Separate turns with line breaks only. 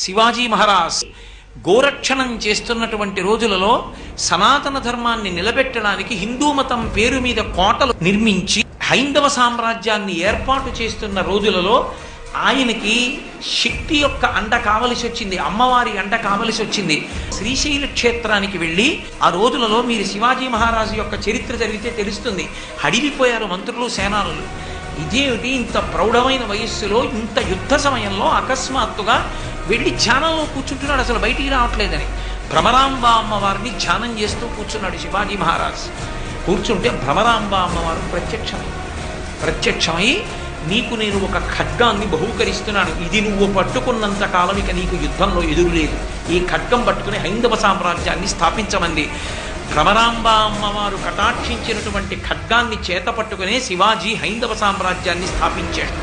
శివాజీ మహారాజ్ గోరక్షణం చేస్తున్నటువంటి రోజులలో సనాతన ధర్మాన్ని నిలబెట్టడానికి హిందూ మతం పేరు మీద కోటలు నిర్మించి హైందవ సామ్రాజ్యాన్ని ఏర్పాటు చేస్తున్న రోజులలో ఆయనకి శక్తి యొక్క అండ కావలసి వచ్చింది, అమ్మవారి అండ కావలసి వచ్చింది. శ్రీశైల క్షేత్రానికి వెళ్ళి ఆ రోజులలో మీరు శివాజీ మహారాజు యొక్క చరిత్ర జరిగితే తెలుస్తుంది. హడిలిపోయారు మంత్రులు, సేనానులు. ఇదేమిటి ఇంత ప్రౌఢమైన వయస్సులో ఇంత యుద్ధ సమయంలో అకస్మాత్తుగా వెళ్ళి ధ్యానంలో కూర్చుంటున్నాడు, అసలు బయటికి రావట్లేదని. భ్రమరాంబ అమ్మవారిని ధ్యానం చేస్తూ కూర్చున్నాడు శివాజీ మహారాజ్. కూర్చుంటే భ్రమరాంబ అమ్మవారు ప్రత్యక్షమై నీకు నేను ఒక ఖడ్గాన్ని బహూకరిస్తున్నాను, ఇది నువ్వు పట్టుకున్నంత కాలం ఇక నీకు యుద్ధంలో ఎదురులేదు, ఈ ఖడ్గం పట్టుకుని హైందవ సామ్రాజ్యాన్ని స్థాపించమంది. భ్రమరాంబ అమ్మవారు కటాక్షించినటువంటి ఖడ్గాన్ని చేత పట్టుకునే శివాజీ హైందవ సామ్రాజ్యాన్ని స్థాపించాడు.